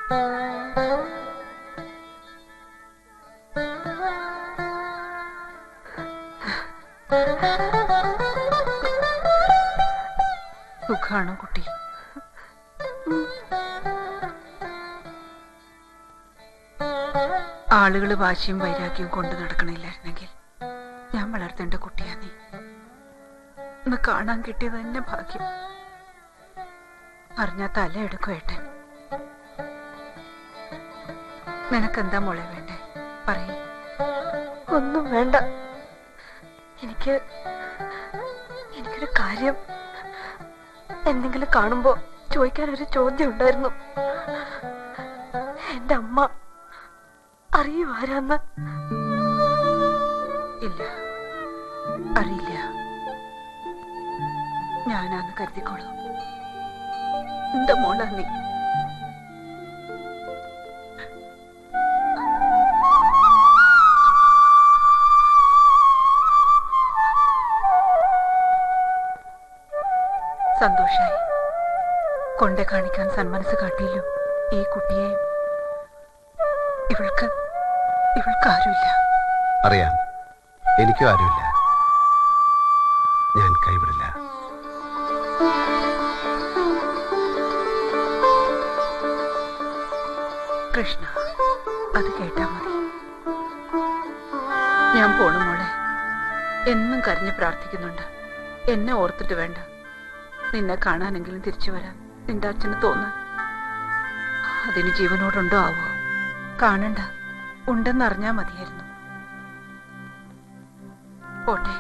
സുഖാണോ കുട്ടി? ആളുകള് വാശിയും വൈരാഗ്യവും കൊണ്ട് നടക്കണില്ലായിരുന്നെങ്കിൽ ഞാൻ വളർത്തേണ്ട കുട്ടിയാ നീ. ഒന്ന് കാണാൻ കിട്ടിയത് തന്നെ ഭാഗ്യം. അറിഞ്ഞാ തല എടുക്കുവേട്ടെ. നിനക്കെന്താ മോളെ വേണ്ടേ? പറയേ. ഒന്നും വേണ്ട. എനിക്കൊരു കാര്യം എന്തെങ്കിലും കാണുമ്പോ ചോദിക്കാൻ ഒരു ചോദ്യം ഉണ്ടായിരുന്നു. എന്റെ അമ്മ അറിയുവാരാന്ന്? ഇല്ല, അറിയില്ല. ഞാനാന്ന് കരുതിക്കോളൂ. എന്താ മോളാ നീ? സന്തോഷായി. കൊണ്ടേ കാണിക്കാൻ സന്മനസ് കാട്ടിയല്ലോ ഈ കുട്ടിയെ. ഇവൾക്ക് ആരുമില്ല. അറിയാം, എനിക്കും ആരുമില്ല. ഞാൻ കൈവിടില്ല. കൃഷ്ണ, അത് കേട്ടാ മതി. ഞാൻ പോണു മോളെ. എന്നും കരഞ്ഞ് പ്രാർത്ഥിക്കുന്നുണ്ട്. എന്നെ ഓർത്തിട്ട് വേണ്ട. നിന്നെ കാണാനെങ്കിലും തിരിച്ചു വരാൻ നിന്റെ അച്ഛന് തോന്നാൻ. അതിന് ജീവനോടുണ്ടോ ആവോ? കാണണ്ട, ഉണ്ടെന്നറിഞ്ഞാ മതിയായിരുന്നു. പോട്ടെ.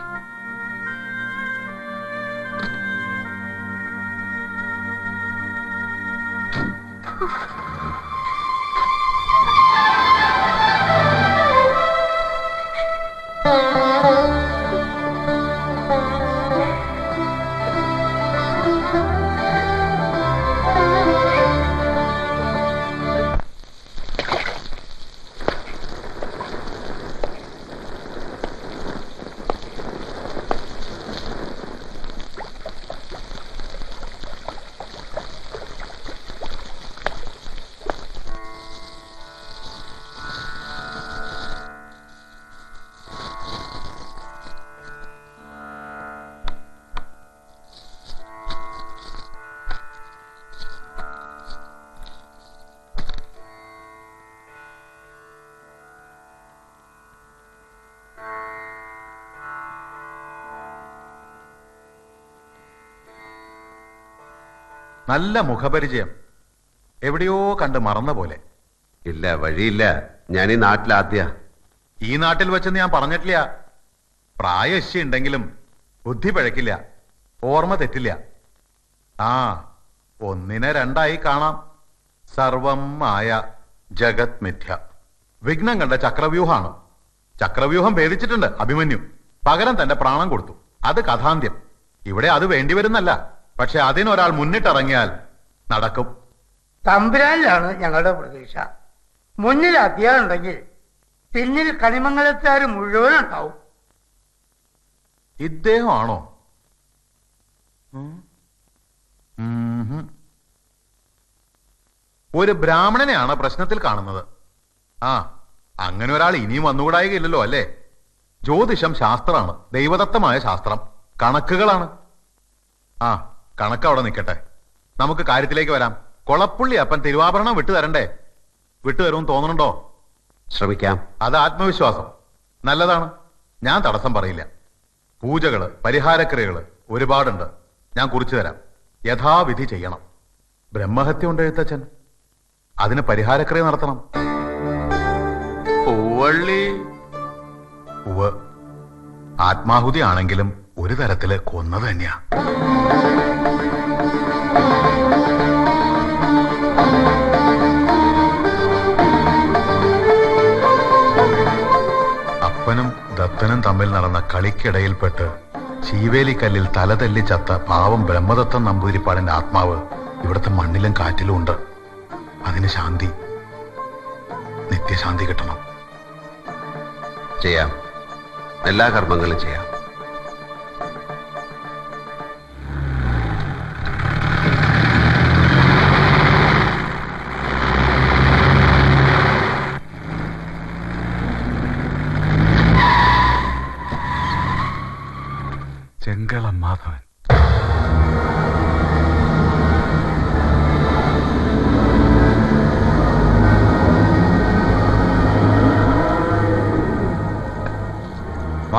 നല്ല മുഖപരിചയം. എവിടെയോ കണ്ട് മറന്ന പോലെ. ഇല്ല, വഴിയില്ല. ഞാൻ ഈ നാട്ടിലാദ്യ. ഈ നാട്ടിൽ വെച്ചെന്ന് ഞാൻ പറഞ്ഞിട്ടില്ല. പ്രായശ്യ ഉണ്ടെങ്കിലും ബുദ്ധി പിഴക്കില്ല, ഓർമ്മ തെറ്റില്ല. ആ, ഒന്നിനെ രണ്ടായി കാണാം. സർവം മായ, ജഗത് മിഥ്യ. വിഘ്നം കണ്ട ചക്രവ്യൂഹാണ്. ചക്രവ്യൂഹം ഭേദിച്ചിട്ടുണ്ട് അഭിമന്യു. പകരം തന്റെ പ്രാണം കൊടുത്തു. അത് കഥാന്ത്യം. ഇവിടെ അത് വേണ്ടിവരുന്നല്ല. പക്ഷെ അതിനൊരാൾ മുന്നിട്ടിറങ്ങിയാൽ നടക്കും. തമ്പുരാനിലാണ് ഞങ്ങളുടെ പ്രതീക്ഷ. മുന്നിൽ അധ്യായമുണ്ടെങ്കിൽ പിന്നിൽ കണിമംഗലത്തുകാർ മുഴുവനുണ്ടാവും. ഇദ്ദേഹമാണോ? ഒരു ബ്രാഹ്മണനെയാണ് പ്രശ്നത്തിൽ കാണുന്നത്. ആ, അങ്ങനെ ഒരാൾ ഇനിയും വന്നുകൂടായികയില്ലല്ലോ അല്ലേ? ജ്യോതിഷം ശാസ്ത്രമാണ്, ദൈവദത്തമായ ശാസ്ത്രം. കണക്കുകളാണ്. ആ, കണക്ക് അവിടെ നിൽക്കട്ടെ. നമുക്ക് കാര്യത്തിലേക്ക് വരാം. കൊളപ്പുള്ളി അപ്പൻ തിരുവാഭരണം വിട്ടുതരണ്ടേ? വിട്ടുതരുമെന്ന് തോന്നുന്നുണ്ടോ? ശ്രമിക്കാം. അത് ആത്മവിശ്വാസം. നല്ലതാണ്, ഞാൻ തടസ്സം പറയില്ല. പൂജകള്, പരിഹാരക്രിയകള് ഒരുപാടുണ്ട്. ഞാൻ കുറിച്ചു തരാം. യഥാവിധി ചെയ്യണം. ബ്രഹ്മഹത്യ ഉണ്ട് എഴുത്തച്ഛൻ. അതിന് പരിഹാരക്രിയ നടത്തണം. പൂവള്ളി ഉവ് ആത്മാഹുതി ആണെങ്കിലും ഒരു തരത്തില് കൊന്നത് തന്നെയാ. അപ്പനും ദത്തനും തമ്മിൽ നടന്ന കളിക്കിടയിൽപ്പെട്ട് ചീവേലിക്കല്ലിൽ തലതല്ലി ചത്ത പാവം ബ്രഹ്മദത്തൻ നമ്പൂതിരിപ്പാടിന്റെ ആത്മാവ് ഇവിടുത്തെ മണ്ണിലും കാറ്റിലും ഉണ്ട്. അതിന് ശാന്തി, നിത്യശാന്തി കിട്ടണം. ചെയ്യാം, എല്ലാ കർമ്മങ്ങളും ചെയ്യാം.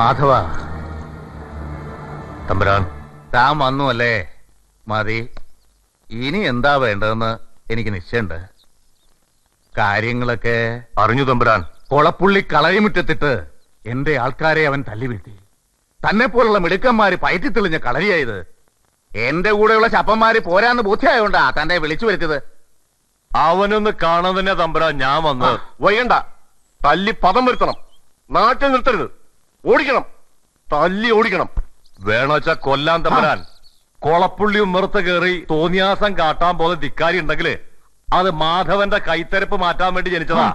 മാധവ. തമ്പുരാൻ, താൻ വന്നു അല്ലേ? മതി. ഇനി എന്താ വേണ്ടതെന്ന് എനിക്ക് നിശ്ചയുണ്ട്. കാര്യങ്ങളൊക്കെ അറിഞ്ഞു തമ്പുരാൻ. കൊളപ്പുള്ളി കളരിമുറ്റത്തിട്ട് എന്റെ ആൾക്കാരെ അവൻ തല്ലി വീഴ്ത്തി. തന്നെ പോലുള്ള മിടുക്കന്മാര് പയറ്റി തെളിഞ്ഞ കളരിയായത്. എന്റെ കൂടെയുള്ള ചപ്പന്മാര് പോരാന്ന് ബോധ്യമായോണ്ടാ തന്റെ വിളിച്ചു വരുത്തിയത്. അവനൊന്ന് കാണാൻ തന്നെ തമ്പുരാൻ ഞാൻ വന്ന്. വയ്യണ്ട, തല്ലി പദം വരുത്തണം. നാട്ടിൽ നിർത്തരുത്, ഓടിക്കണം, തല്ലി ഓടിക്കണം. വേണോച്ച കൊല്ലാൻ തമ്പുരാൻ. കൊളപ്പുള്ളിയും മെറുത്ത് കയറി തോന്നിയാസം കാട്ടാൻ പോകുന്ന ധിക്കാരി ഉണ്ടെങ്കില് അത് മാധവന്റെ കൈത്തരപ്പ് മാറ്റാൻ വേണ്ടി ജനിച്ചതാ.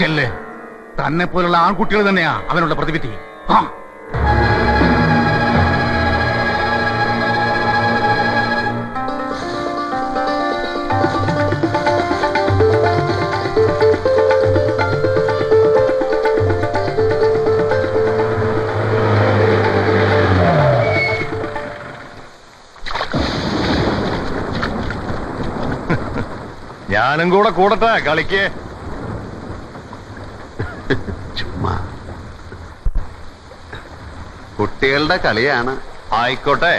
ചെല്ല്. തന്നെ പോലുള്ള ആൺകുട്ടികൾ തന്നെയാ അവനുള്ള പ്രതിവിധി. ഞാനും കൂടെ കൂടട്ടെ കളിക്ക്. ചുമ്മാ കുട്ടികളുടെ കളിയാണ്. ആയിക്കോട്ടെ,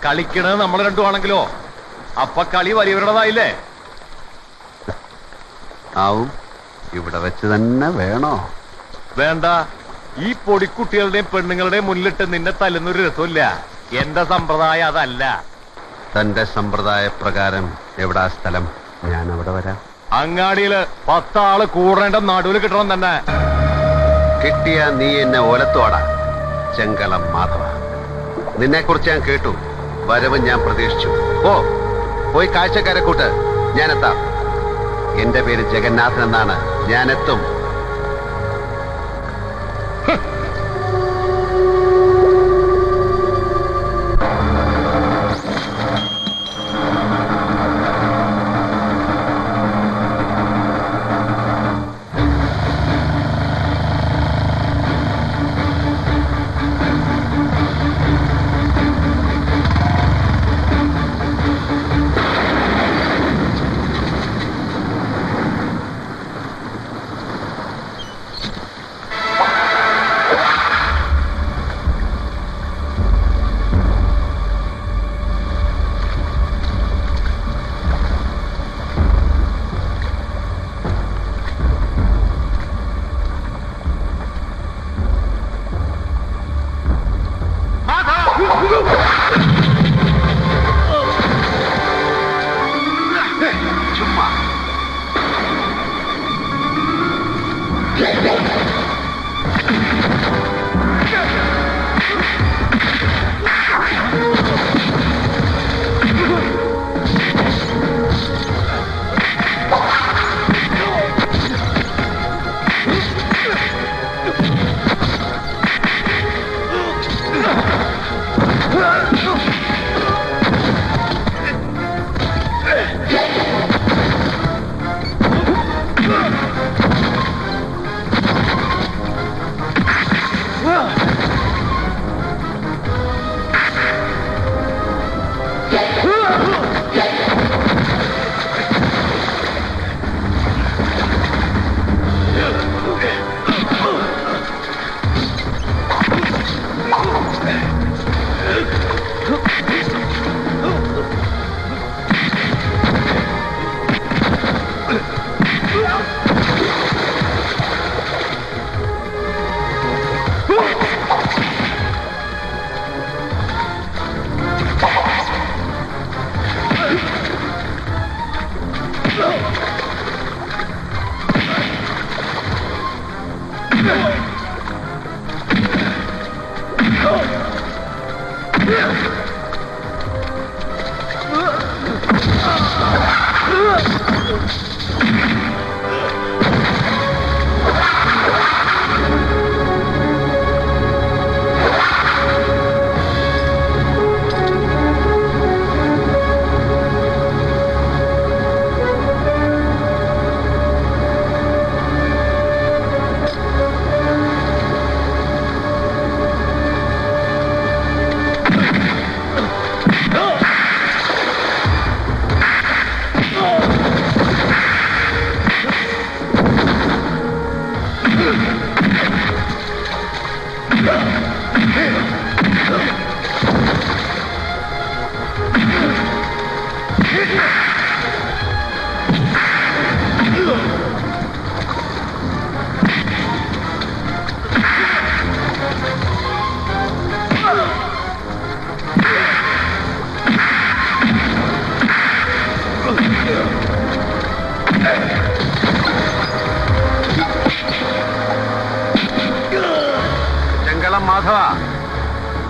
കളിക്കണത് നമ്മൾ രണ്ടുമാണെങ്കിലോ അപ്പൊ കളി വലിയവരുടേതായില്ലേ? ആവും. ഇവിടെ വെച്ച് തന്നെ വേണോ? വേണ്ട, ഈ പൊടിക്കുട്ടികളുടെയും പെണ്ണുങ്ങളുടെയും മുന്നിലിട്ട് നിന്നെ തല്ലുന്നൊരു രസമില്ല. എന്റെ സമ്പ്രദായം അതല്ല. തന്റെ സമ്പ്രദായ പ്രകാരം എവിടാ സ്ഥലം? ഞാൻ അവിടെ വരാം. അങ്ങാടിയില് 10 ആള് കൂടേണ്ട നടുവിൽ കിട്ടണം തന്നെ. കിട്ടിയ നീ എന്നെ ഓലത്തോടാ. ചെങ്കളം മാധവ, നിന്നെ കുറിച്ച് ഞാൻ കേട്ടു. വരവ് ഞാൻ പ്രതീക്ഷിച്ചു. പോയി കാഴ്ചക്കാരെ കൂട്ട്. ഞാനെത്താം. എന്റെ പേര് ജഗന്നാഥൻ എന്നാണ്. ഞാനെത്തും. ചുമ്മാ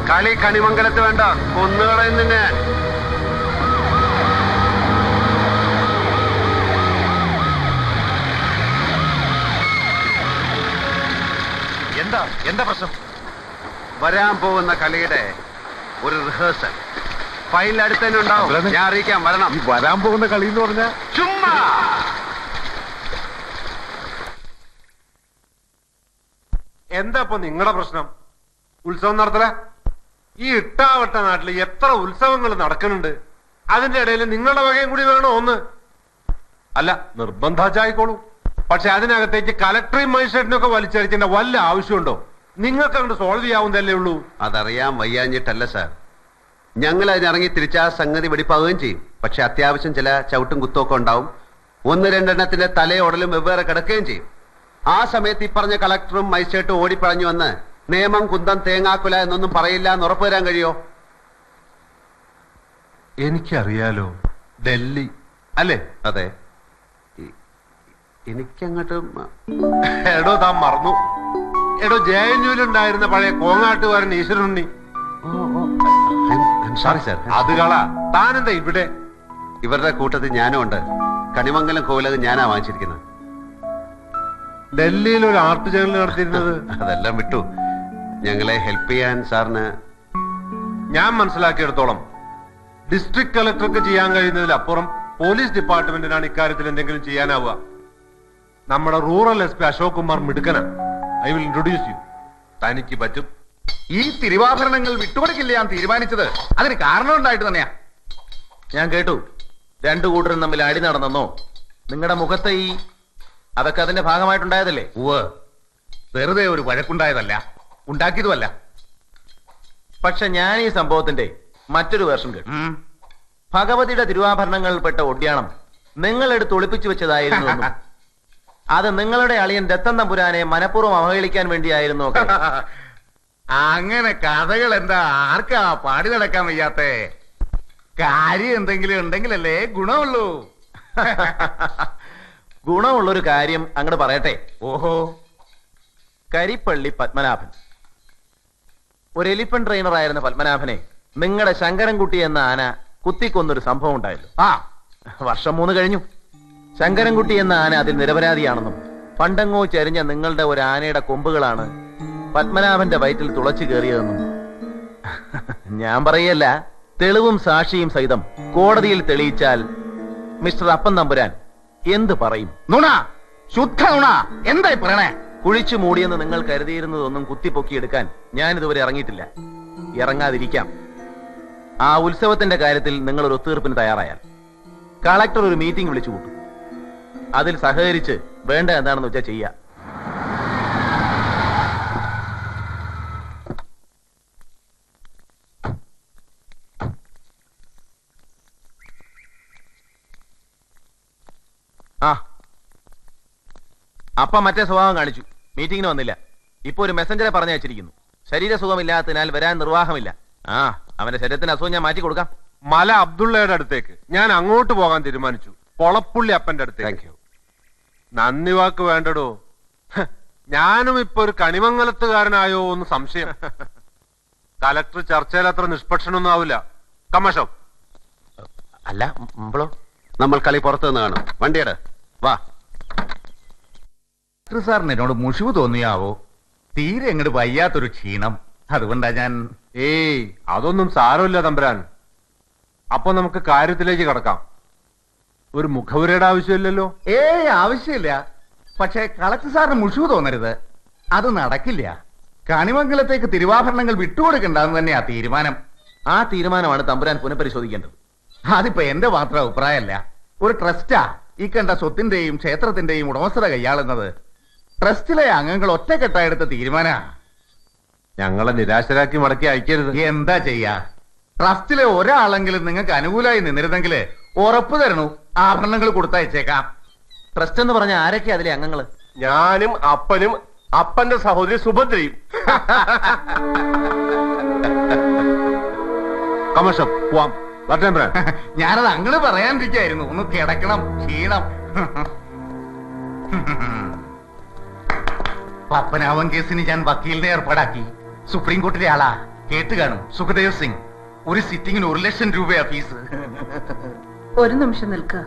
കളി കണിമംഗലത്ത് വേണ്ട, കൊന്നുകളയും നിന്നെ. എന്താ പ്രശ്നം? വരാൻ പോകുന്ന കളിയുടെ ഒരു റിഹേഴ്സൽ ഫൈനൽ അടുത്ത് തന്നെ ഉണ്ടാവും. ഞാൻ അറിയിക്കാൻ വരണം. ഈ വരാൻ പോകുന്ന കളി എന്ന് പറഞ്ഞാ ചുമ്മാ എന്താ ഇപ്പൊ നിങ്ങളുടെ പ്രശ്നം? ഉത്സവം നടത്തല? ഈ ഇട്ടാവട്ട നാട്ടിൽ എത്ര ഉത്സവങ്ങൾ നടക്കുന്നുണ്ട്. അതിന്റെ ഇടയിൽ നിങ്ങളുടെ വകയും കൂടി വേണോ ഒന്ന്? അല്ല, നിർബന്ധാച്ചായിക്കോളൂ. പക്ഷെ അതിനകത്തേക്ക് കലക്ടറേയും മജിസ്ട്രേറ്റിനും ഒക്കെ വലിച്ചടിക്കേണ്ട വല്ല ആവശ്യമുണ്ടോ? നിങ്ങൾക്ക് അങ്ങോട്ട് സോൾവ് ചെയ്യാവുന്നതല്ലേ ഉള്ളൂ. അതറിയാൻ വയ്യാഞ്ഞിട്ടല്ല സാർ, ഞങ്ങൾ അതിനിറങ്ങി തിരിച്ചാ സംഗതി വെടിപ്പാവുകയും ചെയ്യും. പക്ഷെ അത്യാവശ്യം ചില ചവിട്ടും കുത്തൊക്കെ ഉണ്ടാവും. 1-2 തലയോടലും വെവ്വേറെ കിടക്കുകയും ചെയ്യും. ആ സമയത്ത് ഈ പറഞ്ഞ കളക്ടറും മജിസ്ട്രേറ്റും ഓടിപ്പറഞ്ഞു വന്ന് നിയമം കുന്തം തേങ്ങാക്കുല എന്നൊന്നും പറയില്ല എന്ന് ഉറപ്പു തരാൻ കഴിയോ? എനിക്കറിയാലോ, ഡൽഹി അല്ലേ? അതെ. എനിക്കങ്ങോട്ട് എടോ താൻ മറന്നു. എടോ ജയഞ്ഞൂലുണ്ടായിരുന്ന പഴയ കോങ്ങാട്ടുകാരൻ ഈശ്വരനുണ്ണി. Sorry sir. അത് കള. താനെന്താ ഇവിടെ? ഇവരുടെ കൂട്ടത്തിൽ ഞാനും ഉണ്ട്. കണിമംഗലം കോവിലത് ഞാനാ വാങ്ങിച്ചിരിക്കുന്നത്. ഡൽഹിയിൽ ഒരു ആർട്ട് ചാനൽ നടത്തിയിരുന്നത്. അതെല്ലാം വിട്ടു. ഞങ്ങളെ ഹെൽപ്പ് ചെയ്യാൻ സാറിന് ഞാൻ മനസ്സിലാക്കിയെടുത്തോളം ഡിസ്ട്രിക്ട് കളക്ടർക്ക് ചെയ്യാൻ കഴിയുന്നതിലപ്പുറം പോലീസ് ഡിപ്പാർട്ട്മെന്റിനാണ് ഇക്കാര്യത്തിൽ എന്തെങ്കിലും ചെയ്യാനാവുക. നമ്മുടെ റൂറൽ SP അശോക് കുമാർ മിടുക്കന. I will introduce you. തനിക്ക് പറ്റും. ഈ തിരുവാഭരണങ്ങൾ വിട്ടുകൊടുക്കില്ല ഞാൻ തീരുമാനിച്ചത് അതിന് കാരണം ഉണ്ടായിട്ട് തന്നെയാ. ഞാൻ കേട്ടു, രണ്ടു കൂട്ടരും തമ്മിൽ അടി നടന്നെന്നോ? നിങ്ങളുടെ മുഖത്തെ അതൊക്കെ അതിന്റെ ഭാഗമായിട്ടുണ്ടായതല്ലേ? വെറുതെ ഒരു വഴക്കുണ്ടായതല്ല, ഉണ്ടാക്കിയതുമല്ല. പക്ഷെ ഞാൻ ഈ സംഭവത്തിന്റെ മറ്റൊരു വേർഷൻ കേട്ടു. ഭഗവതിയുടെ തിരുവാഭരണങ്ങളിൽപ്പെട്ട ഒഡ്യാണം നിങ്ങൾ എടുത്ത് ഒളിപ്പിച്ചു വെച്ചതായിരുന്നു എന്നും, അത് നിങ്ങളുടെ അളിയൻ ദത്തൻ തമ്പുരാനെ മനഃപൂർവ്വം അവഹേളിക്കാൻ വേണ്ടിയായിരുന്നു ഒക്കെ. അങ്ങനെ കഥകൾ എന്താ ആർക്കാ പാടി നടക്കാൻ വയ്യാത്തെ? കാര്യം എന്തെങ്കിലും ഉണ്ടെങ്കിലല്ലേ ഗുണമുള്ളൂ. ഗുണമുള്ളൊരു കാര്യം അങ്ങോട്ട് പറയട്ടെ. ഓഹോ. കരിപ്പള്ളി പത്മനാഭൻ, ഒരു എലിഫന്റ് ട്രെയിനർ ആയിരുന്ന പത്മനാഭനെ നിങ്ങളുടെ ശങ്കരൻകുട്ടി എന്ന ആന കുത്തിക്കൊന്നൊരു സംഭവം ഉണ്ടായല്ലോ. വർഷം 3 കഴിഞ്ഞു. ശങ്കരൻകുട്ടി എന്ന ആന അതിൽ നിരപരാധിയാണെന്നും പണ്ടങ്ങോ ചരിഞ്ഞ നിങ്ങളുടെ ഒരു ആനയുടെ കൊമ്പുകളാണ് പത്മനാഭന്റെ വയറ്റിൽ തുളച്ചു കയറിയതെന്നും ഞാൻ പറയല്ല, തെളിവും സാക്ഷിയും സഹിതം കോടതിയിൽ തെളിയിച്ചാൽ മിസ്റ്റർ അപ്പൻ തമ്പുരാൻ എന്ത് പറയും? നുണ, ശുദ്ധ നുണ. എന്തായി പറയണേ? കുഴിച്ചു മൂടിയെന്ന് നിങ്ങൾ കരുതിയിരുന്നതൊന്നും കുത്തിപ്പൊക്കിയെടുക്കാൻ ഞാൻ ഇതുവരെ ഇറങ്ങിയിട്ടില്ല, ഇറങ്ങാതിരിക്കാം. ആ ഉത്സവത്തിന്റെ കാര്യത്തിൽ നിങ്ങൾ ഒരു ഒത്തുതീർപ്പിന് തയ്യാറായാൽ കളക്ടർ ഒരു മീറ്റിംഗ് വിളിച്ചു കൂട്ടും. അതിൽ സഹകരിച്ച് വേണ്ട എന്താണെന്ന് വെച്ചാൽ ചെയ്യാം. അപ്പ മറ്റേ സ്വഭാവം കാണിച്ചു, മീറ്റിംഗിന് വന്നില്ല. ഇപ്പൊ ഒരു മെസ്സഞ്ചറെ പറഞ്ഞയച്ചിരിക്കുന്നു. ശരീരസുഖമില്ലാത്തതിനാൽ വരാൻ നിർവാഹമില്ല. അവന്റെ ശരീരത്തിന് അസുഖം ഞാൻ മാറ്റി കൊടുക്കാം. മല അബ്ദുള്ളയുടെ അടുത്തേക്ക് ഞാൻ അങ്ങോട്ട് പോകാൻ തീരുമാനിച്ചു. പൊളപ്പുള്ളി അപ്പന്റെ അടുത്തേക്ക്. നന്ദി വാക്ക് വേണ്ടടോ. ഞാനും ഇപ്പൊ ഒരു കണിമംഗലത്തുകാരനായോ എന്ന് സംശയം. കലക്ടർ ചർച്ചയിൽ അത്ര നിഷ്പക്ഷനൊന്നും ആവില്ല. കമ്മശോ അല്ല മുമ്പളോ നമ്മൾ കളി പുറത്തു നിന്ന് കാണും. വണ്ടിയുടെ വാ. സാറിന് എന്നോട് മുഷിവ് തോന്നിയാവോ? തീരെ അങ്ങോട്ട് വയ്യാത്തൊരു ക്ഷീണം, അതുകൊണ്ടാ ഞാൻ. ഏയ് അതൊന്നും സാരമില്ല തമ്പുരാൻ. അപ്പൊ നമുക്ക് കാര്യത്തിലേക്ക് കടക്കാം. ഒരു മുഖവുരയുടെ ആവശ്യമില്ലല്ലോ. ഏയ് ആവശ്യമില്ല. പക്ഷേ കളക്ടർ സാറിന് മുഷിവ് തോന്നരുത്, അത് നടക്കില്ല. കണിമംഗലത്തേക്ക് തിരുവാഭരണങ്ങൾ വിട്ടുകൊടുക്കണ്ടെന്ന് തന്നെയാ തീരുമാനം. ആ തീരുമാനമാണ് തമ്പുരാൻ പുനഃപരിശോധിക്കേണ്ടത്. അതിപ്പോ എന്റെ മാത്രം അഭിപ്രായമല്ല, ഒരു ട്രസ്റ്റാ ഈ കണ്ട സ്വത്തിന്റെയും ക്ഷേത്രത്തിന്റെയും ഉടമസ്ഥത കൈയാളുന്നത്. ട്രസ്റ്റിലെ അംഗങ്ങൾ ഒറ്റക്കെട്ടായെടുത്ത തീരുമാന. ഞങ്ങളെ നിരാശരാക്കി മടക്കി അയക്കരുത്. എന്താ ചെയ്യാ? ട്രസ്റ്റിലെ ഒരാളെങ്കിലും നിങ്ങൾക്ക് അനുകൂലമായി നിന്നിരുന്നെങ്കിൽ ഉറപ്പു തരണു ആഭരണങ്ങൾ കൊടുത്തയച്ചേക്കാം. ട്രസ്റ്റ് എന്ന് പറഞ്ഞ ആരൊക്കെ അതിലെ അംഗങ്ങള്? ഞാനും അപ്പനും അപ്പന്റെ സഹോദരി സുഭദ്രയും. കമശം പോവാം. ഞാനത് അങ്ങള് പറയാനിരിക്കായിരുന്നു. ഒന്ന് കിടക്കണം, ക്ഷീണം. പപ്പനാവൻ കേസിന് ഞാൻ വക്കീലിനെ ഏർപ്പാടാക്കി. സുപ്രീം കോർട്ടിലെ ആളാ. കേട്ട് കാണും, സുഖദേവ് സിംഗ് ഒരു സിറ്റിങ്ങിന് 1 ലക്ഷം രൂപയാ ഫീസ്. ഒരു നിമിഷം നിൽക്കുക.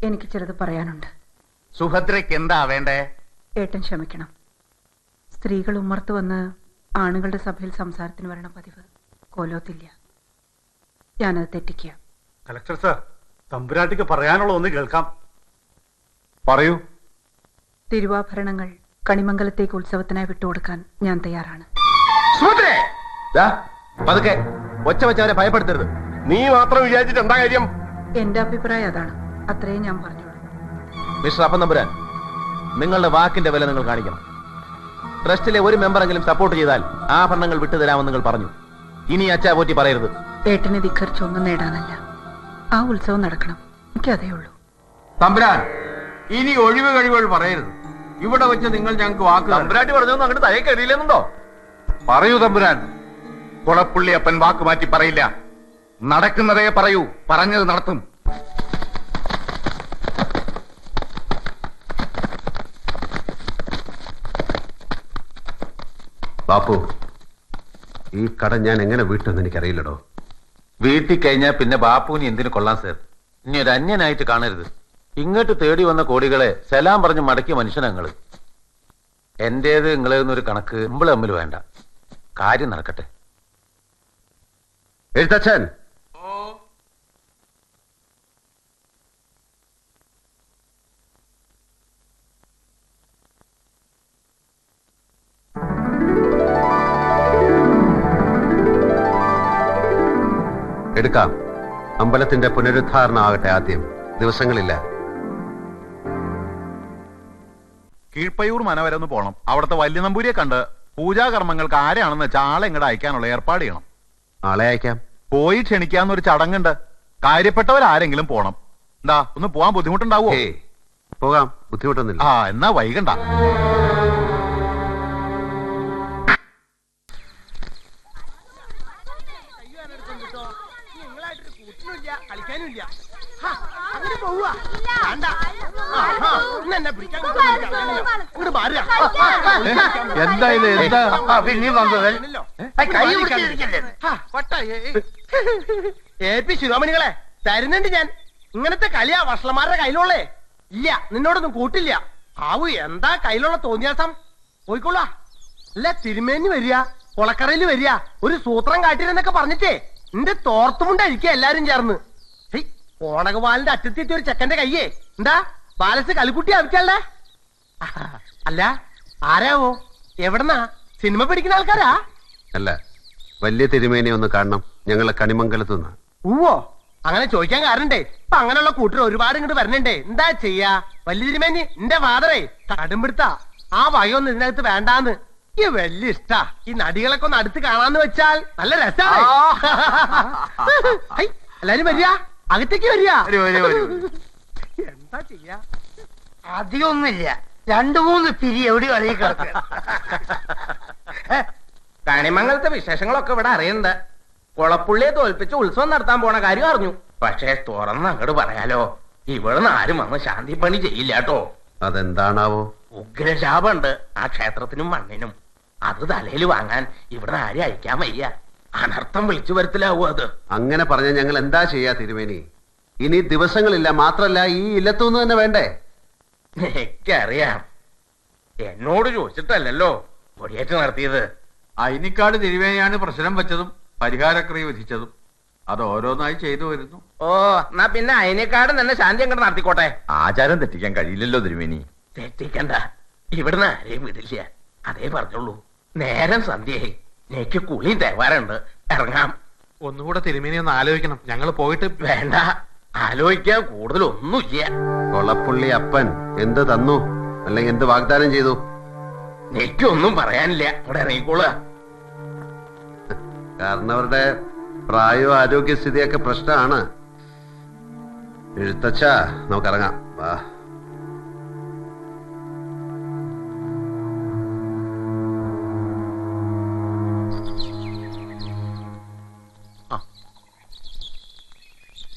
എനിക്ക് ചിലത് പറയാനുണ്ട്. സുഭദ്രയ്ക്ക് എന്താ വേണ്ടേ? ഏട്ടൻ ക്ഷമിക്കണം. സ്ത്രീകൾ ഉമ്മർത്ത് വന്ന് ആണുങ്ങളുടെ സഭയിൽ സംസാരത്തിന് വരണ പതിവ് കോലോത്തില്ല. ഞാനത് തെറ്റിക്കുക. കലക്ടർ സാർ, തമ്പുരാട്ടിക്ക് പറയാനുള്ള ഒന്ന് കേൾക്കാം. പറയൂ. തിരുവാഭരണങ്ങൾ കണിമംഗലത്തേക്ക് ഉത്സവത്തിനായി വിട്ടുകൊടുക്കാൻ ഞാൻ തയ്യാറാണ്. സുഭദ്രേ, ദാ, പതുക്കെ ഒച്ച വെച്ചവരെ ഭയപ്പെടുത്തരുത്. നീ മാത്രം വിചാരിച്ചിട്ട് എന്താ കാര്യം? എന്റെ അഭിപ്രായം അതാണ്. അത്രയും ഞാൻ പറഞ്ഞോളൂ. മിസ്റ്റർ അപ്പം തമ്പുരാൻ, നിങ്ങളുടെ വാക്കിന്റെ വില നിങ്ങൾ കാണിക്കണം. ട്രസ്റ്റിലെ ഒരു മെമ്പറെങ്കിലും സപ്പോർട്ട് ചെയ്താൽ ആഭരണങ്ങൾ വിട്ടുതരാമെന്ന് നിങ്ങൾ പറഞ്ഞു. ഇനി അച്ചാ പോറ്റി പറയരുത്. ഏട്ടനെ ധിഖരിച്ചൊന്നും നേടാനല്ല, ആ ഉത്സവം നടക്കണം. എനിക്കതേ ഉള്ളൂ. തമ്പുരാൻ, ഇനി ഒഴിവ് കഴിവുകൾ പറയരുത്. ഇവിടെ വെച്ച് നിങ്ങൾ ഞങ്ങൾക്ക് വാക്ക് തമ്പുരാട്ടി പറഞ്ഞൊന്നും അങ്ങോട്ട് തലയിൽ കയറിയില്ലെന്നുണ്ടോ? പറയൂ തമ്പുരാൻ. കുളപ്പുള്ളി അപ്പൻ വാക്ക് മാറ്റി പറയില്ല. നടക്കുന്നതേ പറയൂ, പറഞ്ഞത് നടത്തും. ബാപ്പു, ഈ കട ഞാൻ എങ്ങനെ വീട്ടെന്ന് എനിക്കറിയില്ലടോ. വീട്ടിൽ കഴിഞ്ഞാൽ പിന്നെ ബാപ്പുവിന് എന്തിനു കൊള്ളാം സാർ. ഇനി ഒരു അന്യനായിട്ട് കാണരുത്. ഇങ്ങോട്ട് തേടി വന്ന കോടികളെ സലാം പറഞ്ഞ് മടക്കിയ മനുഷ്യനങ്ങള്. എന്റേത് നിങ്ങളെന്നൊരു കണക്ക് നമ്മൾ തമ്മിൽ വേണ്ട. കാര്യം നടക്കട്ടെ. എഴുത്തച്ഛൻ, എടുക്കാം. അമ്പലത്തിന്റെ പുനരുദ്ധാരണം ആകട്ടെ ആദ്യം. ദിവസങ്ങളില്ല. കീഴ്പയ്യൂർ മന വരെ ഒന്ന് പോണം. അവിടുത്തെ വലിയ നമ്പൂരിയെ കണ്ട് പൂജാകർമ്മങ്ങൾക്ക് ആരെയാണെന്ന് വെച്ചാൽ ആളെ ഇങ്ങോട്ട് അയക്കാനുള്ള ഏർപ്പാട് ചെയ്യണം. ആളെ അയക്കാം. പോയി ക്ഷണിക്കാന്നൊരു ചടങ്ങുണ്ട്. കാര്യപ്പെട്ടവരാരെങ്കിലും പോണം. എന്താ, ഒന്ന് പോവാൻ ബുദ്ധിമുട്ടുണ്ടാവോ? ഏയ്, പോകാം, ബുദ്ധിമുട്ടൊന്നുമില്ല. ആ, എന്നാ വൈകണ്ട. എന്താ ഇത്? എന്താ പിന്നെ വന്നത്? ശിരോമണികളെ തരുന്നുണ്ട് ഞാൻ. ഇങ്ങനത്തെ കളിയാ വഷളന്മാരുടെ കയ്യിലുള്ളേ. ഇല്ല, നിന്നോടൊന്നും കൂട്ടില്ല. ആവു, എന്താ കയ്യിലുള്ള തോന്നിയാസം? പോയിക്കൊള്ളാ. അല്ല, തിരുമേനി വരിക, കൊളക്കറയിൽ വരിക, ഒരു സൂത്രം കാട്ടിരുന്നൊക്കെ പറഞ്ഞിട്ടേ നിന്റെ തോർത്തുമുണ്ടായിരിക്കുക എല്ലാരും ചേർന്ന്. ഓണകവാലിന്റെ അറ്റത്തെത്തിയ ഒരു ചെക്കന്റെ കയ്യേ എന്താ ബാലസ് കളിക്കുട്ടി ആവശ്യല്ലേ? അല്ല, ആരാവോ? എവിടെന്നാ? സിനിമ പിടിക്കുന്ന ആൾക്കാരാ? അല്ല, വലിയ തിരുമേനി ഒന്ന് കാണണം. ഞങ്ങളെ കണിമംഗലത്തുനിന്ന്. ഊവോ, അങ്ങനെ ചോദിക്കാൻ കാരണണ്ടേ. ഇപ്പൊ അങ്ങനെയുള്ള കൂട്ടർ ഒരുപാട് ഇങ്ങോട്ട് വരണണ്ടേ. എന്താ ചെയ്യാ? വലിയ തിരുമേനി എന്റെ ഫാദറേ കടുംപിടുത്താ. ആ വകയൊന്നും ഇതിനകത്ത് വേണ്ടാന്ന്. ഈ വലിയ ഇഷ്ടാ. ഈ നടികളൊക്കെ ഒന്ന് അടുത്ത് കാണാന്ന് വെച്ചാൽ നല്ല രസാണ്. എല്ലാരും വരിക, അകത്തേക്ക് വരിക. എന്താ ചെയ്യാ? അധികമൊന്നുമില്ല, 2-3 പിരി എവിടെ കളി കിടക്കുക. കണിമംഗലത്തെ വിശേഷങ്ങളൊക്കെ ഇവിടെ അറിയണ്ട. കുളപ്പുള്ളിയെ തോൽപ്പിച്ച് ഉത്സവം നടത്താൻ പോണ കാര്യം അറിഞ്ഞു. പക്ഷേ തുറന്ന് അങ്ങോട്ട് പറയാലോ, ഇവിടുന്ന് ആരും വന്ന് ശാന്തി പണി ചെയ്യില്ല കേട്ടോ. അതെന്താണാവോ? ഉഗ്രശാപുണ്ട് ആ ക്ഷേത്രത്തിനും മണ്ണിനും. അത് തലയിൽ വാങ്ങാൻ ഇവിടുന്ന് ആരും അയക്കാൻ വയ്യ. അനർത്ഥം വിളിച്ചു വരുത്തിലാവൂ അത്. അങ്ങനെ പറഞ്ഞ ഞങ്ങൾ എന്താ ചെയ്യാ തിരുമേനി? ഇനി ദിവസങ്ങളില്ല. മാത്രല്ല, ഈ ഇല്ലത്തുനിന്ന് തന്നെ വേണ്ടേ? എനിക്കറിയാം. എന്നോട് ചോദിച്ചിട്ടല്ലല്ലോ കൊടിയേറ്റ് നടത്തിയത്. അയിനിക്കാട് തിരുവേനിയാണ് പ്രശ്നം വെച്ചതും പരിഹാരക്രിയ വിധിച്ചതും. അത് ഓരോന്നായി ചെയ്തു വരുന്നു. ഓ, എന്നാ പിന്നെ അതിനേക്കാട് തന്നെ ശാന്തി അങ്ങോട്ട് നടത്തിക്കോട്ടെ. ആചാരം തെറ്റിക്കാൻ കഴിയില്ലല്ലോ തിരുമേനി. തെറ്റിക്കണ്ട, ഇവിടുന്ന് ആരെയും വിടില്ല. അതേ പറഞ്ഞുള്ളൂ. നേരം സന്ധ്യയായി. എനിക്ക് കുളിയും തേവാറുണ്ട്. ഇറങ്ങാം. ഒന്നുകൂടെ തിരുമേനി ഒന്ന് ആലോചിക്കണം. ഞങ്ങൾ പോയിട്ട് വേണ്ട, ആലോചിക്കാൻ കൂടുതലൊന്നുമില്ല. കൊളപ്പുള്ളി അപ്പൻ എന്ത് തന്നു, അല്ലെങ്കിൽ എന്ത് വാഗ്ദാനം ചെയ്തു? എനിക്കൊന്നും പറയാനില്ല. ഇവിടെ ഇറങ്ങിക്കോളുക. കാരണം അവരുടെ പ്രായവും ആരോഗ്യസ്ഥിതിയൊക്കെ പ്രശ്നമാണ്. എഴുത്തച്ഛ, നമുക്കിറങ്ങാം. വാ.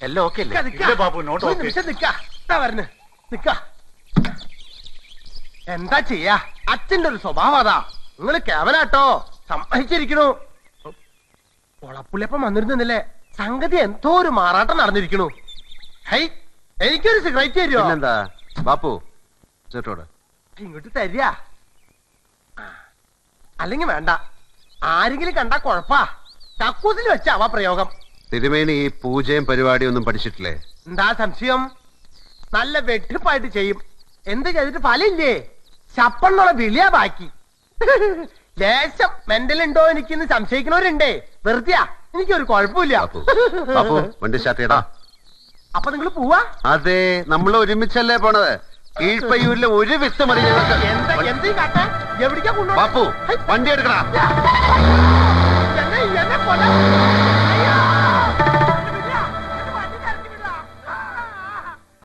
എല്ലാം ഓക്കെ അല്ലേ? എന്താ ചെയ്യാ? അച്ഛന്റെ ഒരു സ്വഭാവം അതാ. നിങ്ങള് കേവലാട്ടോ സമ്മതിച്ചിരിക്കണു. കൊളപ്പുള്ളിയപ്പം വന്നിരുന്നില്ലേ, സംഗതി എന്തോ ഒരു മാറാട്ടം നടന്നിരിക്കണു. ഹൈ, എനിക്കൊരു സിഗരറ്റ് തരുമോ? പിന്നെന്താ ബാപ്പു ചേട്ടോട് ഇങ്ങോട്ട് തരിക. അല്ലെങ്കിൽ വേണ്ട, ആരെങ്കിലും കണ്ടാ കൊഴപ്പാ. കക്കൂസിൽ വെച്ചാവാ പ്രയോഗം. തിരുമേനി ഈ പൂജയും പരിപാടിയും ഒന്നും പഠിച്ചിട്ടില്ലേ? എന്താ സംശയം? നല്ല വെട്ടിപ്പായിട്ട് ചെയ്യും. എന്ത് ചെയ്തിട്ട് ഫലമില്ലേ? ചപ്പന്നുള്ള വിളിയാ ബാക്കി. ലേശം മെന്റലുണ്ടോ എനിക്കിന്ന് സംശയിക്കണവരുണ്ടേ. വെറുതെയാ, എനിക്കൊരു കുഴപ്പമില്ല. ബാപ്പു വണ്ടി സ്റ്റാർട്ട് ചെയ്യടാ. അപ്പൊ നിങ്ങൾ പോവാ? അതെ, നമ്മൾ ഒരുമിച്ചല്ലേ പോണത്. കീഴ്പയ്യൂരിലെ ഒരു വിത്ത് മതി ഞങ്ങൾക്ക്. എന്ത് കാട്ട? എവിടേക്കാ കൊണ്ടുപോകുന്നത്? ബാപ്പു വണ്ടി എടുക്കടാ. എന്നെ കൊല്ലാൻ